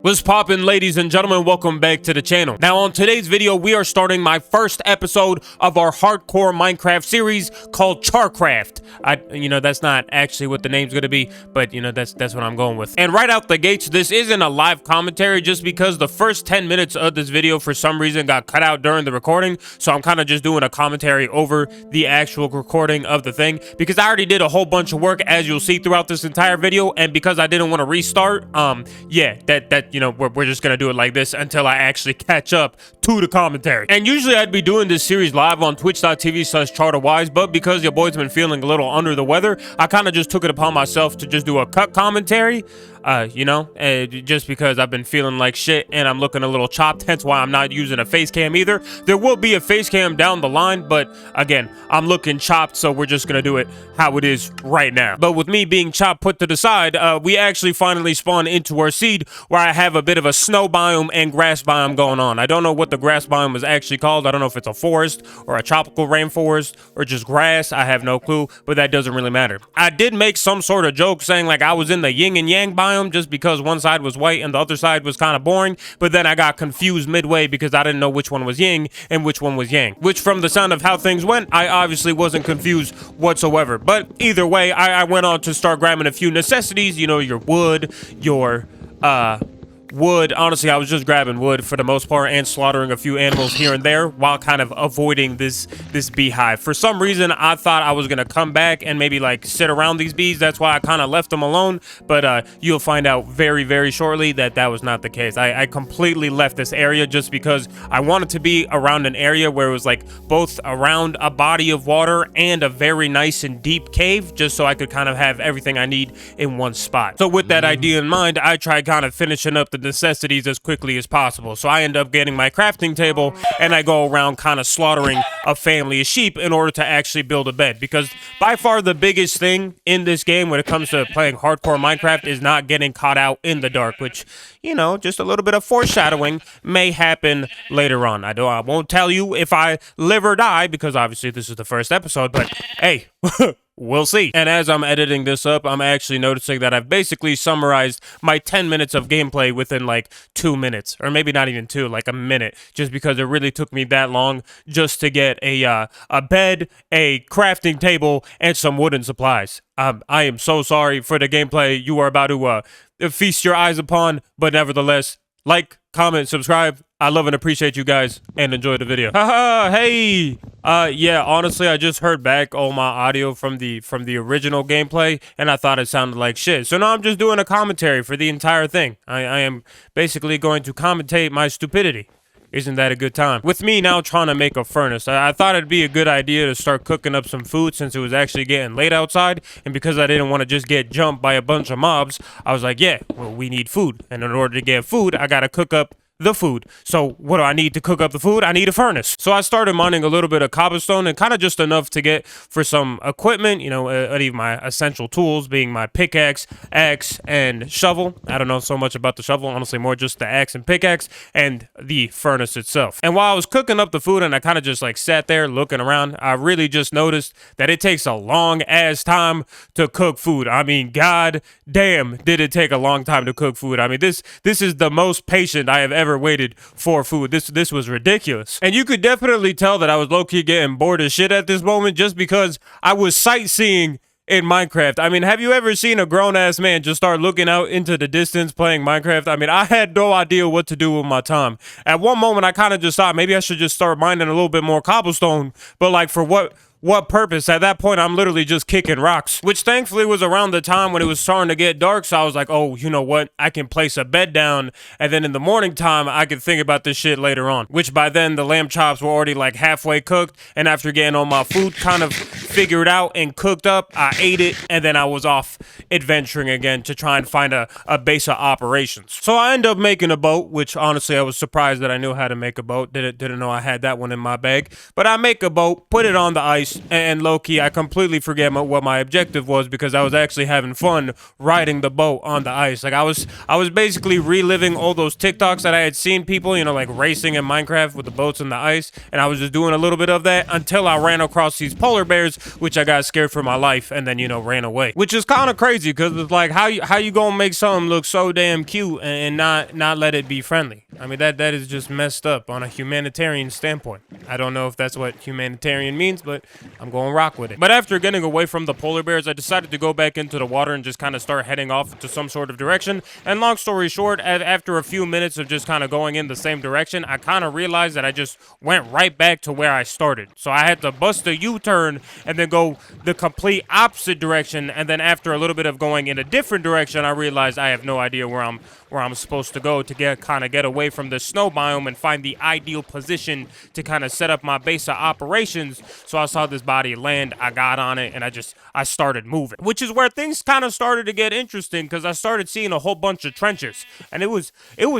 What's poppin', ladies and gentlemen? Welcome back to the channel. Now, on today's video, we are starting my first episode of our hardcore Minecraft series called Charcraft. That's not actually what the name's gonna be, but that's what I'm going with. And right out the gates, this isn't a live commentary just because the first 10 minutes of this video for some reason got cut out during the recording. So I'm kind of just doing a commentary over the actual recording of the thing because I already did a whole bunch of work, as you'll see throughout this entire video. And because I didn't want to restart, we're just gonna do it like this until I actually catch up to the commentary. And usually I'd be doing this series live on twitch.tv/CharterWise, but because your boy's been feeling a little under the weather, I kind of just took it upon myself to just do a cut commentary. Just because I've been feeling like shit and I'm looking a little chopped, hence why I'm not using a face cam either. There will be a face cam down the line, but again, I'm looking chopped, so we're just gonna do it how it is right now. But with me being chopped put to the side, we actually finally spawned into our seed where I have a bit of a snow biome and grass biome going on. I don't know what the grass biome is actually called. I don't know if it's a forest or a tropical rainforest or just grass. I have no clue, but that doesn't really matter. I did make some sort of joke saying like I was in the yin and yang biome just because one side was white and the other side was kind of boring, but then I got confused midway because I didn't know which one was yin and which one was yang, which from the sound of how things went, I obviously wasn't confused whatsoever. But either way, I went on to start grabbing a few necessities, your wood, your wood. Honestly, I was just grabbing wood for the most part and slaughtering a few animals here and there while kind of avoiding this beehive. For some reason, I thought I was gonna come back and maybe like sit around these bees. That's why I kind of left them alone, but you'll find out very, very shortly that that was not the case. I completely left this area just because I wanted to be around an area where it was like both around a body of water and a very nice and deep cave, just so I could kind of have everything I need in one spot. So with that idea in mind, I tried kind of finishing up the necessities as quickly as possible. So I end up getting my crafting table and I go around kind of slaughtering a family of sheep in order to actually build a bed, because by far the biggest thing in this game when it comes to playing hardcore Minecraft is not getting caught out in the dark, which, just a little bit of foreshadowing may happen later on. I won't tell you if I live or die because obviously this is the first episode, but hey, we'll see. And as I'm editing this up, I'm actually noticing that I've basically summarized my 10 minutes of gameplay within like 2 minutes, or maybe not even 2, like a minute, just because it really took me that long just to get a bed, a crafting table, and some wooden supplies. I am so sorry for the gameplay you are about to feast your eyes upon, but nevertheless, like, comment, subscribe. I love and appreciate you guys, and enjoy the video. Haha, hey! Yeah, honestly, I just heard back all my audio from the original gameplay, and I thought it sounded like shit. So now I'm just doing a commentary for the entire thing. I am basically going to commentate my stupidity. Isn't that a good time? With me now trying to make a furnace, I thought it'd be a good idea to start cooking up some food since it was actually getting late outside, and because I didn't want to just get jumped by a bunch of mobs, I was like, yeah, well, we need food, and in order to get food, I gotta cook up the food. So what do I need to cook up the food? I need a furnace. So I started mining a little bit of cobblestone and kind of just enough to get for some equipment, even my essential tools being my pickaxe, axe, and shovel. I don't know so much about the shovel, honestly, more just the axe and pickaxe and the furnace itself. And while I was cooking up the food and I kind of just like sat there looking around, I really just noticed that it takes a long ass time to cook food. I mean, god damn, did it take a long time to cook food. I mean, this is the most patient I have ever waited for food. This was ridiculous. And you could definitely tell that I was low-key getting bored as shit at this moment just because I was sightseeing in Minecraft. I mean, have you ever seen a grown-ass man just start looking out into the distance playing Minecraft? I mean, I had no idea what to do with my time. At one moment, I kind of just thought maybe I should just start mining a little bit more cobblestone, but like for what purpose? At that point, I'm literally just kicking rocks, which thankfully was around the time when it was starting to get dark. So I was like, oh, you know what? I can place a bed down, and then in the morning time, I could think about this shit later on, which by then the lamb chops were already like halfway cooked. And after getting all my food kind of figured out and cooked up, I ate it, and then I was off adventuring again to try and find a base of operations. So I ended up making a boat, which honestly, I was surprised that I knew how to make a boat. Didn't know I had that one in my bag, but I make a boat, put it on the ice, ice, and low-key, I completely forget what my objective was because I was actually having fun riding the boat on the ice. Like, I was basically reliving all those TikToks that I had seen people, you know, like racing in Minecraft with the boats in the ice, and I was just doing a little bit of that until I ran across these polar bears, which I got scared for my life, and then, you know, ran away. Which is kind of crazy, because it's like, how you gonna make something look so damn cute and not let it be friendly? I mean, that is just messed up on a humanitarian standpoint. I don't know if that's what humanitarian means, but I'm going to rock with it. But after getting away from the polar bears, I decided to go back into the water and just kind of start heading off to some sort of direction. And long story short, after a few minutes of just kind of going in the same direction, I kind of realized that I just went right back to where I started. So I had to bust a U-turn and then go the complete opposite direction. And then after a little bit of going in a different direction, I realized I have no idea where I'm supposed to go to get away from the snow biome and find the ideal position to kind of set up my base of operations. So I saw this body of land, I got on it, and I started moving, which is where things kind of started to get interesting, because I started seeing a whole bunch of trenches, and it was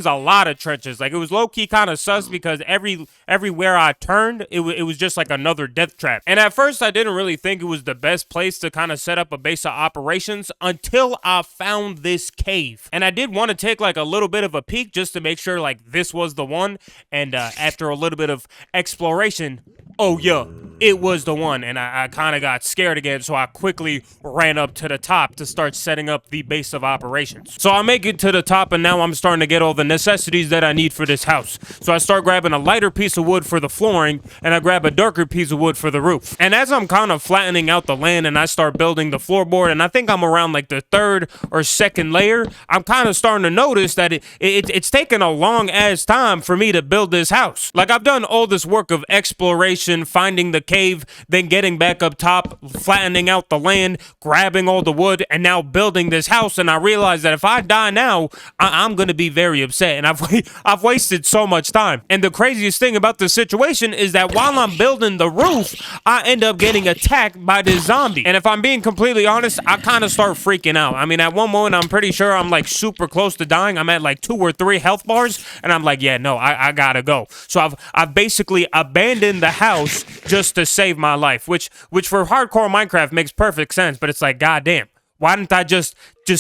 a lot of trenches. Like, it was low-key kind of sus, because everywhere I turned, it was just like another death trap. And at first, I didn't really think it was the best place to kind of set up a base of operations until I found this cave. And I did want to take like a little bit of a peek just to make sure like this was the one. And after a little bit of exploration, oh yeah, it was the one. And I kind of got scared again, so I quickly ran up to the top to start setting up the base of operations. So I make it to the top, and now I'm starting to get all the necessities that I need for this house. So I start grabbing a lighter piece of wood for the flooring, and I grab a darker piece of wood for the roof. And as I'm kind of flattening out the land and I start building the floorboard, and I think I'm around like the third or second layer, I'm kind of starting to notice that it's taken a long ass time for me to build this house. Like, I've done all this work of exploration, finding the cave, then getting back up top, flattening out the land, grabbing all the wood, and now building this house. And I realize that if I die now, I'm gonna be very upset, and I've wasted so much time. And the craziest thing about this situation is that while I'm building the roof, I end up getting attacked by this zombie. And if I'm being completely honest, I kind of start freaking out. I mean, at one moment, I'm pretty sure I'm like super close to dying. I'm at like 2 or 3 health bars, and I'm like, yeah, no, I gotta go. So I've basically abandoned the house just to save my life, which for hardcore Minecraft makes perfect sense, but it's like, goddamn, why didn't I just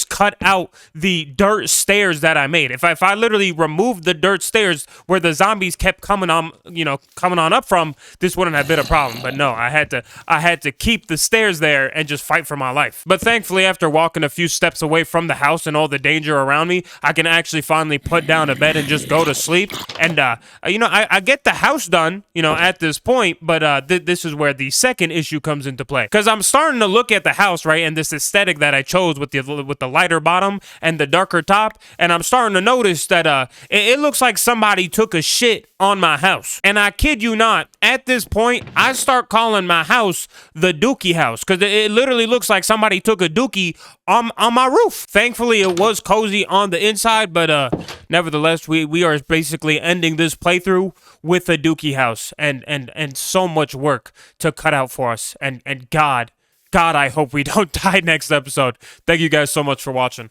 cut out the dirt stairs that I made? If I literally removed the dirt stairs where the zombies kept coming on up from, this wouldn't have been a problem. But no, I had to keep the stairs there and just fight for my life. But thankfully, after walking a few steps away from the house and all the danger around me, I can actually finally put down a bed and just go to sleep. And I get the house done, at this point. But this is where the second issue comes into play, because I'm starting to look at the house, right, and this aesthetic that I chose with the lighter bottom and the darker top, and I'm starting to notice that it looks like somebody took a shit on my house. And I kid you not, at this point, I start calling my house the Dookie house, because it literally looks like somebody took a dookie on my roof. Thankfully, it was cozy on the inside, but nevertheless, we are basically ending this playthrough with a Dookie house, and so much work to cut out for us, and God, I hope we don't die next episode. Thank you guys so much for watching.